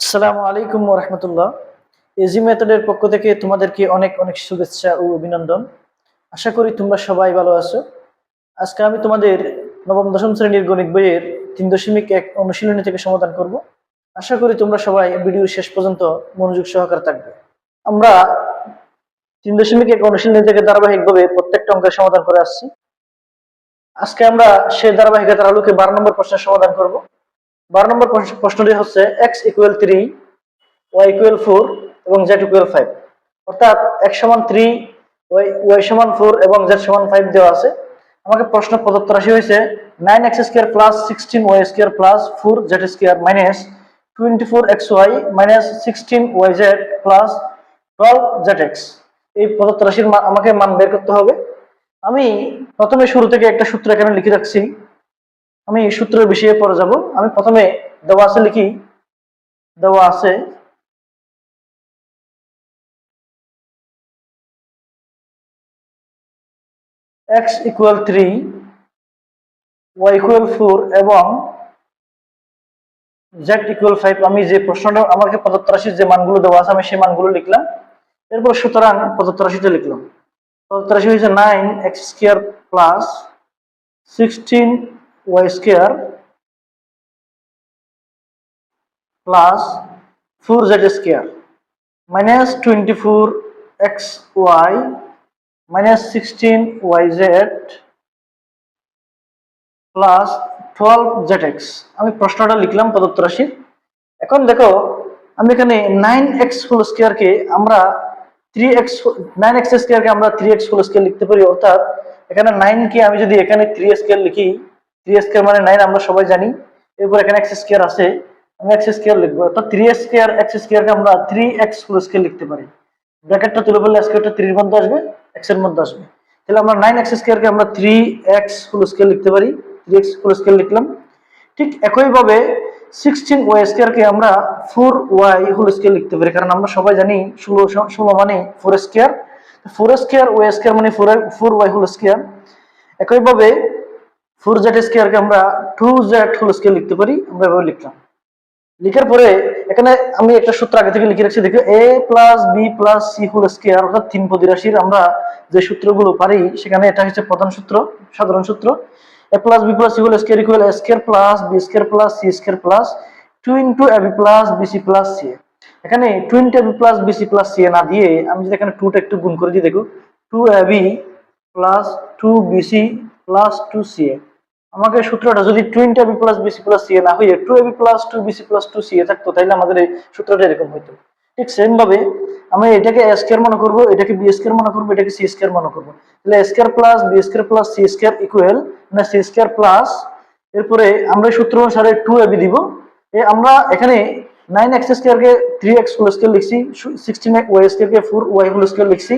আসসালামু আলাইকুম ওয়া রাহমাতুল্লাহ। এজি মেথডের পক্ষ থেকে তোমাদেরকে অনেক অনেক শুভেচ্ছা ও অভিনন্দন। আশা করি তোমরা সবাই ভালো আছো। আজকে আমি তোমাদের নবম দশম শ্রেণীর গণিত বইয়ের 3.1 অনুশীলনী থেকে সমাধান করব। আশা করি তোমরা সবাই ভিডিওর শেষ পর্যন্ত মনোযোগ সহকারে থাকবে। আমরা 3.1 অনুশীলনী থেকে ধারাবাহিকভাবে প্রত্যেকটা অঙ্কের সমাধান করে আসছি। আজকে আমরা সেই ধারাবাহিকতার আলোকে 12 নম্বর প্রশ্নের সমাধান করব। 12 নম্বর প্রশ্নটি হচ্ছে x = 3, y = 4 এবং z = 5। অর্থাৎ x = 3, y = 4 এবং z = 5 দেওয়া আছে। আমাকে প্রশ্ন প্রদত্ত রাশি হয়েছে 9x² + 16y² + 4z² - 24xy - 16yz + 12zx। এই প্রদত্ত রাশির আমাকে মান বের করতে হবে। আমি প্রথমে শুরু থেকে একটা সূত্র এখানে লিখে রাখছি। আমি সূত্রের বিষয়ে পরে যাব। আমি প্রথমে দেওয়া আছে লিখি। দেওয়া আছে x = 3, y = 4 এবং z = 5। আমি যে প্রশ্নটা আমাকে প্রদত্ত রাশির যে মানগুলো দেওয়া আছে আমি সেই মানগুলো লিখলাম। এরপর সুতরাং প্রদত্ত রাশিটা লিখলাম। প্রদত্ত রাশি হয়েছে 9x² + 16y² + 4z² - 24xy - 16yz + 12zx। আমি প্রশ্নটা লিখলাম প্রদত্ত রাশির। এখন দেখো আমি এখানে 9x² কে আমরা 3x 9x² কে আমরা 3x² লিখতে পারি। অর্থাৎ এখানে 9 কে আমি যদি এখানে 3x² লিখি, 3x² মানে 9 আমরা সবাই জানি। এরপর এখানে x² আছে, আমি x² লিখবো। অর্থাৎ 3x² x² কে আমরা 3x² লিখতে পারি। ব্র্যাকেটটা তুলে ফেললে স্কয়ারটা 3 এর মধ্যে আসবে, x এর মধ্যে আসবে। তাহলে আমরা 9x² কে আমরা 3x² লিখতে পারি। 3x² লিখলাম। ঠিক একই ভাবে 16y² কে আমরা 4y² লিখতে পারি, কারণ আমরা সবাই জানি 16 মানে 4 স্কয়ার, 4 মানে 4y²। একই ভাবে 4z² কে আমরা 2z² লিখতে পারি। আমরা এভাবে লিখলাম। লিখার পরে এখানে আমি একটা সূত্র আগে থেকে লিখে রাখছি। দেখো a + b + c² অর্থাৎ 3 পদী রাশির আমরা যে সূত্রগুলো পারি সেখানে এটা হচ্ছে প্রধান সূত্র, সাধারণ সূত্র। a + b + c² = a² + b² + c² + 2 * ab + bc + ca। এখানে 2 * ab + bc + ca না দিয়ে আমি যদি এখানে 2টা একটু গুণ করে দিই, দেখো 2ab + 2bc + 2ca। আমাকে সূত্রটা যদি 2ab + bc + ca না হয়ে 2ab + 2bc + 2ca থাকতো, তাহলে আমাদের এই সূত্রটা এরকম হতো। ঠিক সেম ভাবে আমি এটাকে a² মনে করব, এটাকে b² মনে করব, এটাকে c² মনে করব। তাহলে a² + b² + c² ইকুয়াল মানে c² প্লাস, এরপরে আমরা সূত্র অনুসারে 2ab দিব। আমরা এখানে 9x² কে 3x² লিখছি, 16y² কে 4y² লিখছি,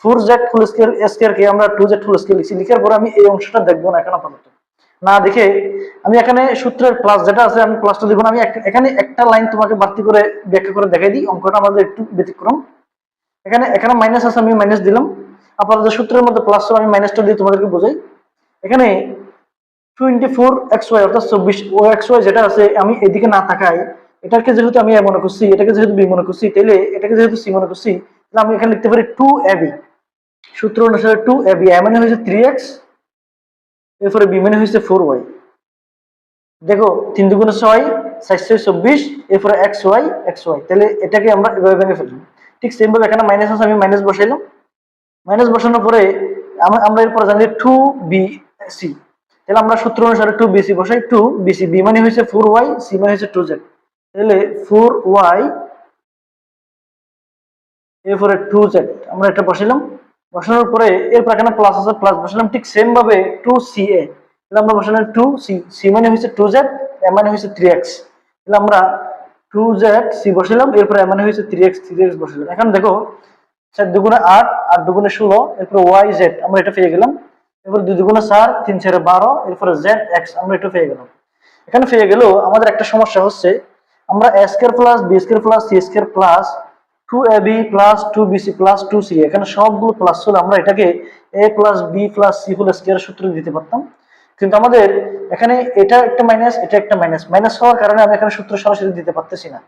4z² কে আমরা 2z² লিখছি। লিখার পর আমি এই অংশটা দেখব না এখন আপাতত। না দেখে আমি এখানে সূত্রের প্লাস যেটা আছে আমি প্লাসটা দিব না। আমি এখানে একটা লাইন তোমাকে বাড়তি করে ব্যাখ্যা করে দেখাই দিই। অঙ্কটা আমাদের একটু ব্যতিক্রম। এখানে মাইনাস আছে, আমি মাইনাস দিলাম। আপাতত সূত্রের মধ্যে প্লাস আমি মাইনাসটা দিয়ে তোমাদেরকে বোঝাই। এখানে 24xy অর্থাৎ 24xy যেটা আছে আমি এদিকে না তাকাই, এটাকে যেহেতু আমি এ মনে করছি, এটাকে যেহেতু বি মনে করছি, তাহলে এটাকে যেহেতু সি মনে করছি, তাহলে আমি এখানে লিখতে পারি 2ab। সূত্র অনুসারে 2ab, a মানে হয়েছে 3x, এরপরে বি মানে হয়েছে 4y। দেখো 3 × 6 = 24, এরপরে xy, তাহলে এটাকে আমরা এভাবে ভেঙে ফেললাম। ঠিক সেম ভাবে এখানে মাইনাস আছে, আমি মাইনাস বসাইলাম। মাইনাস বসানোর পরে আমরা এরপর জানি 2bc, তাহলে আমরা সূত্র অনুসারে 2bc বসাই। 2bc, b মানে হয়েছে 4y, c মানে হয়েছে 2z, তাহলে 4y এরপরে 2z আমরা এটা বসাইলাম। বসানোর পরে এরপর এখানে প্লাস আছে, প্লাস বসালাম। ঠিক সেম ভাবে 2ca, তাহলে আমরা বসালাম 2c, c মানে হয়েছে 2z, a মানে হয়েছে 3x, তাহলে আমরা 2z c বসালাম। এরপর a মানে হয়েছে 3x বসালাম। এখন দেখো 4 × 2 = 8, 8 × 2 = 16, এরপর yz আমরা এটা পেয়ে গেলাম। এরপর 2 × 4 3 × 4 = 12, এরপর zx আমরা এটা পেয়ে গেলাম। এখানে পেয়ে গেল। আমাদের একটা সমস্যা হচ্ছে আমরা a² + b² + c² plus 2ab + 2bc + 2ca, এখানে সবগুলো প্লাস হলে আমরা এটাকে a + b + c² সূত্র দিতে পারতাম। কিন্তু আমাদের এখানে এটা একটা মাইনাস, এটা একটা মাইনাস, মাইনাস হওয়ার কারণে আমি এখানে সূত্র সরাসরি দিতে পারতেছি না।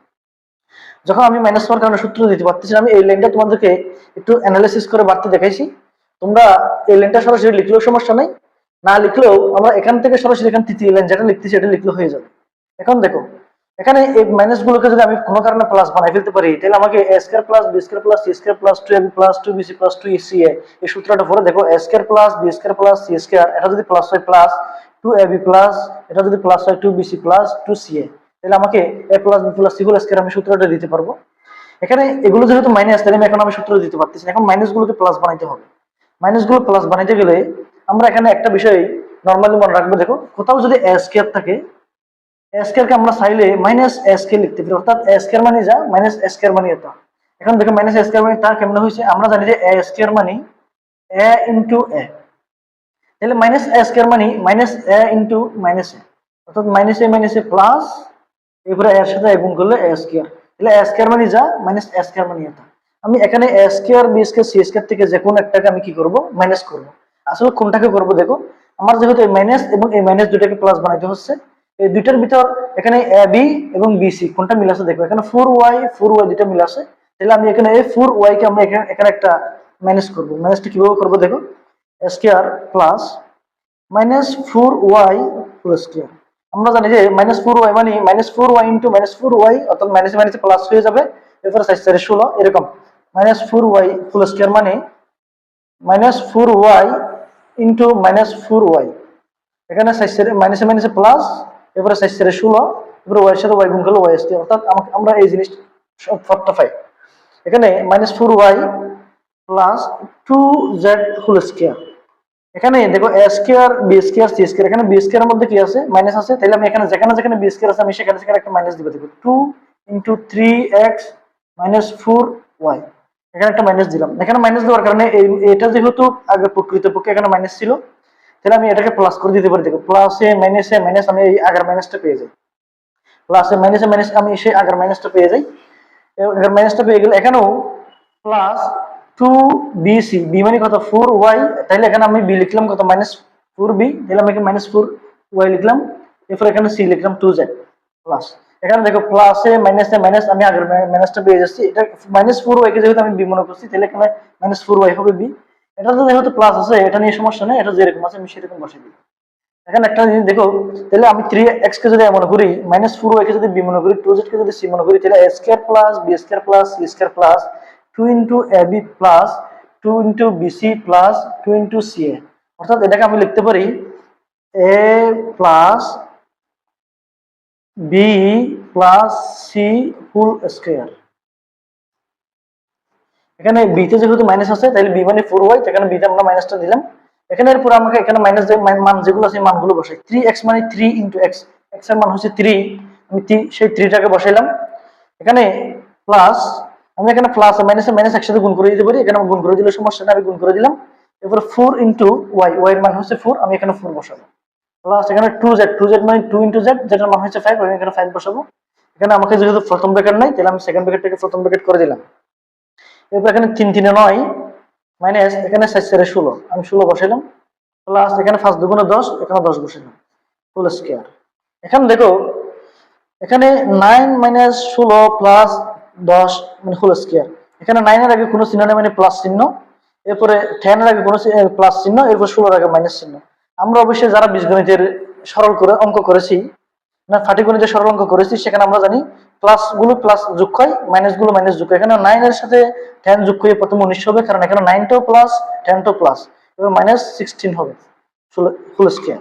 যখন আমি মাইনাস হওয়ার কারণে সূত্র দিতে পারতেছি না, আমি এই লাইনটা তোমাদেরকে একটু অ্যানালাইসিস করে বাড়তে দেখাইছি। তোমরা এই লাইনটা সরাসরি লিখলেও সমস্যা নাই, না লিখলেও আমরা এখান থেকে সরাসরি এখান তৃতীয় লাইন যেটা লিখতেছি এটা লিখলে হয়ে যাবে। এখন দেখো এখানে এই মাইনাস গুলোকে যদি আমি কোনো কারণে প্লাস বানাই ফেলতে পারি, তাহলে আমাকে a square plus b square plus c square plus 2ab plus 2bc plus 2ca এই সূত্রটা পড়ে দেখো a square plus b square plus c square এটা যদি প্লাস হয় প্লাস 2ab প্লাস এটা যদি প্লাস হয় 2bc প্লাস 2ca, তাহলে আমাকে a plus b plus c whole square আমি সূত্রটা দিতে পারবো। এখানে এগুলো যেহেতু মাইনাস, তাহলে এখন আমি সূত্র দিতে পারতেছি না, এখন মাইনাস গুলোকে প্লাস বানাইতে হবে। মাইনাস গুলো প্লাস বানাইতে গেলে আমরা এখানে একটা বিষয় নরমালি মনে রাখবো, দেখো কোথাও যদি a স্কয়ার থাকে, a স্কয়ার কে আমরা চাইলে মাইনাস a স্কয়ার লিখতে পারি, অর্থাৎ a স্কয়ার মানে যা মাইনাস a স্কয়ার মানে এটা। এখন দেখো মাইনাস a স্কয়ার মানে তা কেমন হয়েছে, আমরা জানি যে a স্কয়ার মানে a ইনটু a, তাহলে মাইনাস a স্কয়ার মানে minus a into minus a, অর্থাৎ মাইনাস a প্লাস এরপরে এর সাথে গুণ করলে a স্কয়ার, তাহলে a স্কয়ার মানে যা মাইনাস a স্কয়ার মানে এটা। আমি এখানে a square b square c square থেকে যে কোন একটাকে আমি কি করব মাইনাস করব। আসলে কোনটাকে করব দেখো, আমার যেহেতু এই মাইনাস এবং এই মাইনাস দুটাকে প্লাস বানাইতে হচ্ছে, এই দুইটার ভিতর এখানে ab এবং bc কোনটা মিল আছে দেখো, এখানে 4y দুটো মিল আছে, তাহলে আমি এখানে এই 4y কে আমরা এখানে একটা মাইনাস করব। মাইনাসটা কিভাবে করব দেখো, a square plus minus 4y whole square. আমরা জানি যে মাইনাস 4y মানে minus 4y into minus 4y, অর্থাৎ মাইনাস মাইনাসে প্লাস হয়ে যাবে, এরপরে 4 এরকম মাইনাস 4y হোল স্কয়ার মানে minus 4y into minus 4y, এখানে মাইনাসে মাইনাসে প্লাস, এরপরে 4 এরপরে y এর সাথে y গুণ করলে y স্কয়ার, অর্থাৎ আমরা এই জিনিসটা ফর্মটা পাই। এখানে minus 4y plus 2z whole square. এখানে দেখো a square b square c square, এখানে b স্কয়ার এর মধ্যে কি আছে মাইনাস আছে, তাহলে আমি এখানে যেখানে যেখানে b স্কয়ার আছে আমি সেখানে সেখানে একটা মাইনাস দিব। দেখো 2 ইনটু 3x মাইনাস 4y, এখানে একটা মাইনাস দিলাম। এখানে মাইনাস দেওয়ার কারণে এটা যেহেতু আগে প্রকৃতপক্ষে এখানে মাইনাস ছিল, তাহলে আমি এটাকে প্লাস করে দিতে পারি। দেখো প্লাসে মাইনাস আমি এই আগের মাইনাসটা পেয়ে যাই, প্লাসে মাইনাস আমি সেই আগের মাইনাসটা পেয়ে যাই। আগের মাইনাসটা পেয়ে গেলে এখানেও প্লাস 2bc, b মানে কত 4y, তাহলে এখানে আমি b লিখলাম কত মাইনাস 4b, তাহলে আমি এখানে মাইনাস 4y লিখলাম, এরপর এখানে c লিখলাম 2z প্লাস। এখানে দেখো প্লাসে মাইনাস আমি আগের মাইনাসটা পেয়ে যাচ্ছি, এটা মাইনাস 4y কে যেহেতু আমি b মনে করছি, তাহলে এখানে মাইনাস 4y হবে b। এটা তো যেহেতু প্লাস আছে, এটা নিয়ে সমস্যা নেই, এটা যেরকম আছে আমি সেরকম বসিয়ে দিই। এখানে একটা জিনিস দেখো, তাহলে আমি 3x কে যদি মনে করি, মাইনাস 4y কে যদি b মনে করি, 2z কে যদি c মনে করি, তাহলে a square plus b square plus c square plus 2 into ab plus 2 into bc plus 2 into ca, অর্থাৎ এটাকে আমি লিখতে পারি a plus b plus c whole square. এখানে b তে যেহেতু মাইনাস আছে, তাহলে b মানে 4y, এখানে b তে আমরা মাইনাসটা দিলাম। এখানে এরপর আমাকে এখানে মাইনাস যে মান যেগুলো আছে মানগুলো বসাই, 3x মানে 3 ইনটু x, x এর মান হচ্ছে 3, আমি সেই 3 টাকে বসাইলাম। এখানে প্লাস আমি এখানে প্লাস মাইনাসে মাইনাস একসাথে গুণ করে দিতে পারি, এখানে গুণ করে দিলে সমস্যা নেই, আমি গুণ করে দিলাম। এরপর 4 ইনটু y, y এর মান হচ্ছে 4, আমি এখানে 4 বসাবো। প্লাস এখানে 2z মানে 2 ইনটু z, যেটার মান হচ্ছে 5, আমি এখানে 5 বসাবো। এখানে আমাকে যেহেতু প্রথম ব্র্যাকেট নাই, তাহলে আমি সেকেন্ড ব্র্যাকেটটাকে প্রথম ব্র্যাকেট করে দিলাম। এরপর এখানে 3 3 9 মাইনাস এখানে 4 16, আমি 16 বসাইলাম। প্লাস এখানে 5 2 10, এখানে 10 বসাইলাম হোল স্কয়ার। এখানে দেখো এখানে 9 মাইনাস 16 প্লাস 10 মানে হোল স্কয়ার। এখানে 9 এর আগে কোনো চিহ্ন নেই মানে প্লাস চিহ্ন, এরপরে 10 এর আগে কোনো প্লাস চিহ্ন, এরপর 16 এর আগে মাইনাস চিহ্ন। আমরা অবশ্যই যারা বীজগণিতের সরল করে অঙ্ক করেছি না পাটিগণিতের সরল অঙ্ক করেছি, সেখানে আমরা জানি প্লাস গুলো প্লাস যোগ হয়, মাইনাস গুলো মাইনাস যোগ হয়। এখানে 9 এর সাথে 10 যোগ করে প্রথম 19 হবে, কারণ এখানে 9 টাও প্লাস 10 টাও প্লাস, এবার মাইনাস 16 হবে ফুল স্কয়ার।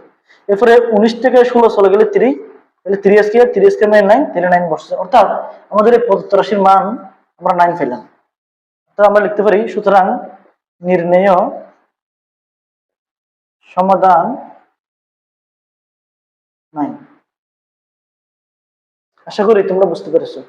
এরপরে 19 থেকে 16 চলে গেলে 3, তাহলে 3 স্কয়ার মানে 9, তাহলে 9 বসছে, অর্থাৎ আমাদের এই প্রদত্ত রাশির মান আমরা 9 পেলাম। তো আমরা লিখতে পারি সুতরাং নির্ণেয় সমাধান 9। আশা করি তোমরা বুঝতে পেরেছো।